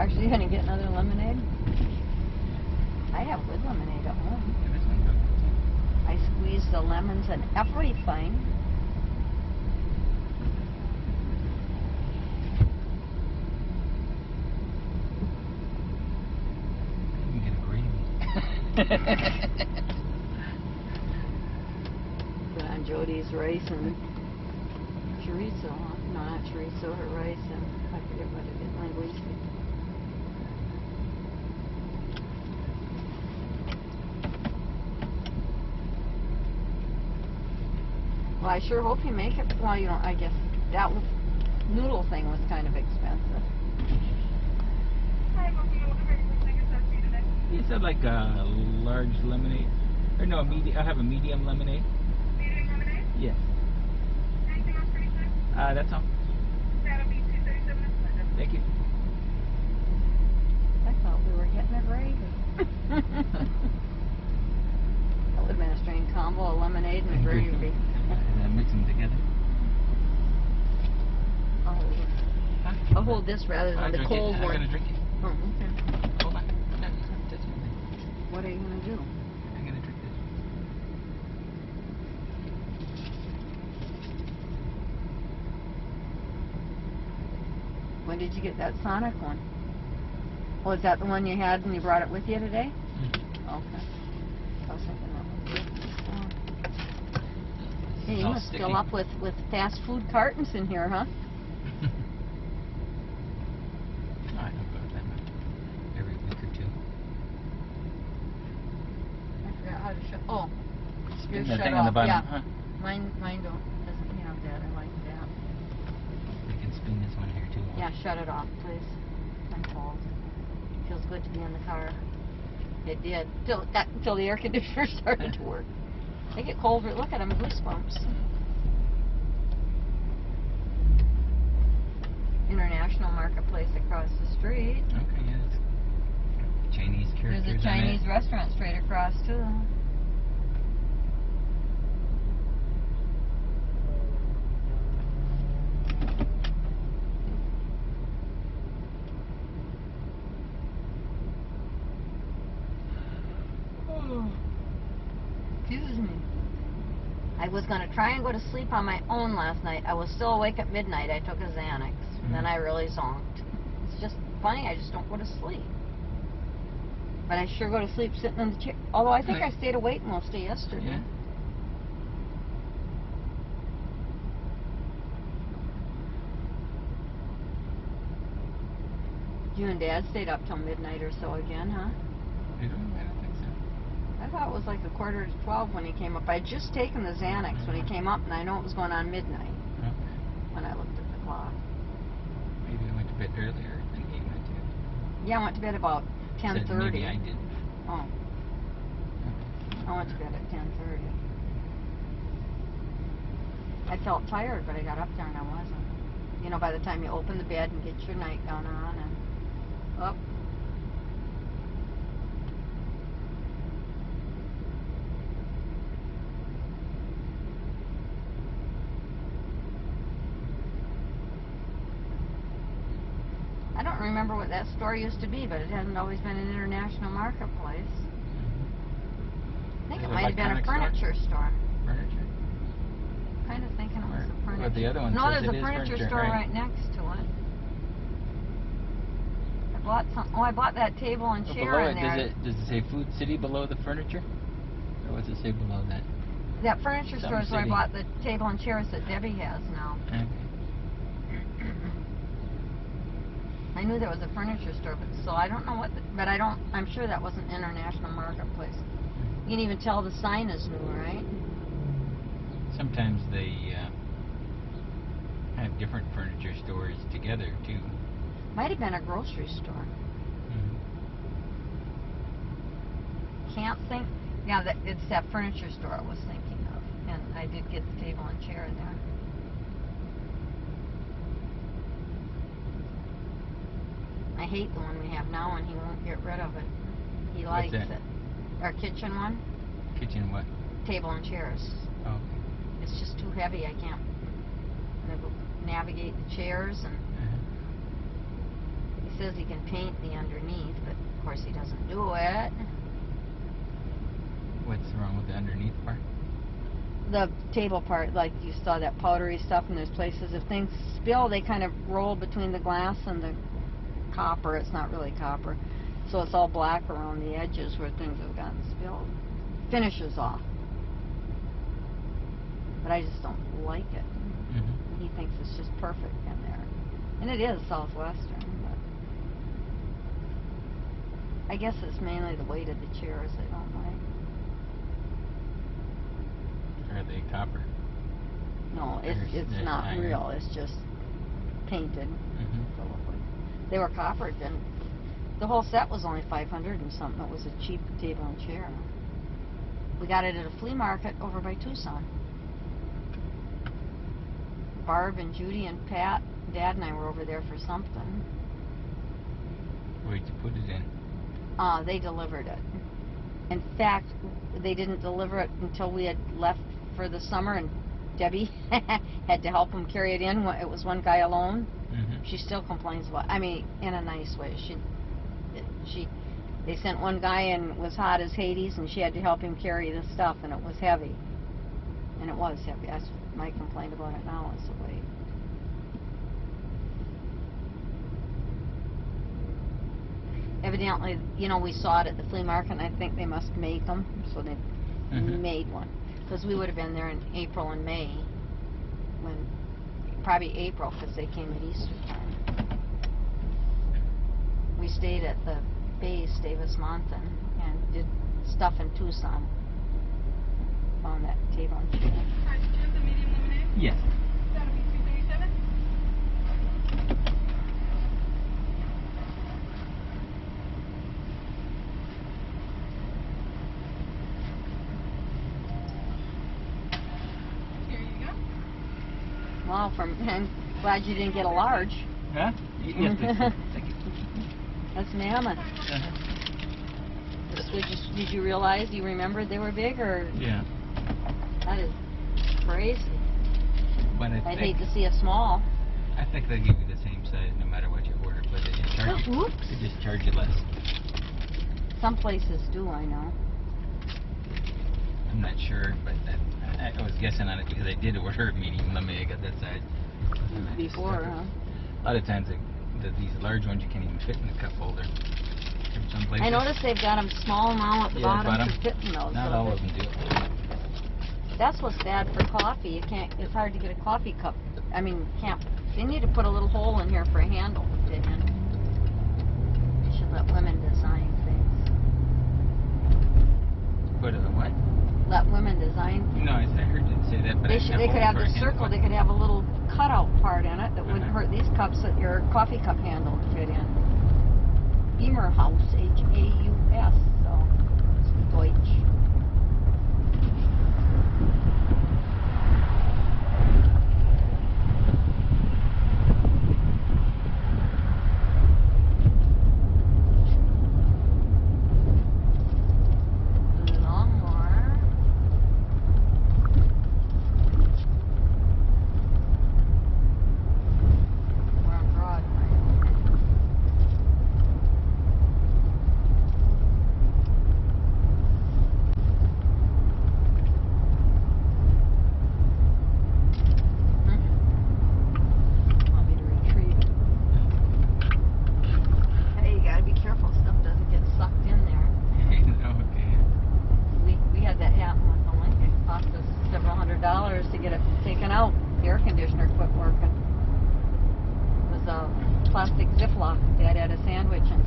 actually going to get another lemonade? I have good lemonade at home. I squeeze the lemons and everything. You get a gravy. Put on Jody's rice and chorizo, huh? No, not chorizo, her rice and I forget what it is, linguine. Well, I sure hope you make it. Well, you know, I guess that noodle thing was kind of expensive. You said like a large lemonade, or no, medium. I'll have a medium lemonade. Medium lemonade? Yes. Anything else for you, sir? That's all. That'll be $237. Thank you. I thought we were getting a gravy. That would have been a strange combo, a lemonade and a gravy. And then mix them together. I'll hold this rather than the cold one. I'm gonna drink it. Oh, okay. Hold on. No, touch it. What are you gonna do? I'm gonna drink this. When did you get that Sonic one? Oh, is that the one you had and you brought it with you today? Mm-hmm. Okay. I was thinking that was good. Hey, you all must sticky. fill up with fast food cartons in here, huh? No, I don't go to that much. Every week or two. I forgot how to shut. Oh, Spin yours that shut thing off. on the bottom, Yeah. huh? Mine doesn't have that. I like that. We can spin this one here too. Yeah, shut it off, please. I'm cold. Feels good to be in the car. It did. Till the air conditioner started to work. They get colder. Look at them, goosebumps. International Marketplace across the street. Okay, yeah. It's Chinese characters. There's a Chinese restaurant straight across too. Excuse me. I was going to try and go to sleep on my own last night. I was still awake at midnight. I took a Xanax. Then I really zonked. It's just funny. I just don't go to sleep. But I sure go to sleep sitting in the chair. Although I think I stayed awake most of yesterday. Yeah. You and Dad stayed up till midnight or so again, huh? I don't think so. I thought it was like 11:45 when he came up. I had just taken the Xanax when he came up, and I know it was going on midnight Okay. when I looked at the clock. Maybe I went to bed earlier than he went to. Yeah, I went to bed about 10:30. Said maybe I didn't. Oh. I went to bed at 10:30. I felt tired, but I got up there and I wasn't. You know, by the time you open the bed and get your nightgown on and up. I don't remember what that store used to be, but it hasn't always been an international marketplace. I think it might have been a furniture store. Furniture? Kind of thinking it was a furniture. Well, the other one no, says there's it a is furniture furniture, store right. right next to it. I bought some. Oh, I bought that table and chair below in it, there. does it say Food City below the furniture? Or what's it say below that? That furniture store is where I City. bought the table and chairs that Debbie has now. Okay. I knew there was a furniture store, but so I don't know what. But I'm sure that wasn't International Marketplace. You can even tell the sign is new, right? Sometimes they have different furniture stores together too. Might have been a grocery store. Can't think. Yeah, it's that furniture store I was thinking of, and I did get the table and chair in there. I hate the one we have now, and he won't get rid of it. He likes it. Our kitchen one. Kitchen what? Table and chairs. Oh. It's just too heavy. I can't navigate the chairs, and he says he can paint the underneath, but of course he doesn't do it. What's wrong with the underneath part? The table part, like you saw that powdery stuff, and there's places if things spill, they kind of roll between the glass and the copper. It's not really copper, so it's all black around the edges where things have gotten spilled. Finishes off, but I just don't like it. He thinks it's just perfect in there, and it is Southwestern, but I guess it's mainly the weight of the chairs I don't like. Are they copper? No, it's not iron. real. It's just painted. They were coppered, and the whole set was only $500 and something. It was a cheap table and chair. We got it at a flea market over by Tucson. Barb and Judy and Pat, Dad and I were over there for something. Where'd you put it in? They delivered it. In fact, they didn't deliver it until we had left for the summer, and Debbie had to help them carry it in. It was one guy alone. She still complains about, I mean, in a nice way. They sent one guy and it was hot as Hades, and she had to help him carry the stuff, and it was heavy. And it was heavy. That's my complaint about it now, is the weight. Evidently, you know, we saw it at the flea market, and I think they must make them, so they made one. Because we would have been there in April and May, probably April, because they came at Easter time. We stayed at the base, Davis Mountain, and did stuff in Tucson. Found that table and chair. Alright, did you have the medium lemonade? Yes. That'll be $2.37. Here you go. Wow, I'm glad you didn't get a large. Huh? Yes, please. Thank you. That's mammoth. Did you realize, you remembered they were big, or? Yeah. That is crazy. But I'd hate to see a small. I think they give you the same size no matter what you order, but they just charge you. Oops. They just charge you less. Some places do, I know. I'm not sure, but I was guessing on it because I did order a medium lemonade. I got that size. Before, huh? A lot of times, these large ones you can't even fit in the cup holder. Some places. I noticed they've got them small now at the bottom for fitting those. Not all of them do. That's what's bad for coffee. You can't. It's hard to get a coffee cup. I mean, can't. They need to put a little hole in here for a handle to fit in. They should let women design things. Put a what? Let women design things. No, I heard you say that, but They could have the circle. They could have a little cutout part in it that wouldn't hurt these cups that your coffee cup handle would fit in. Beamer House, H-A-U-S, so it's Deutsch. We're on Broadway. Want me to retrieve it? Hey, you gotta be careful. Stuff doesn't get sucked in there. Okay. We had that happen with the Lincoln. It cost us several $100s to get it taken out. The air conditioner quit working. It was a plastic Ziploc. Dad had a sandwich and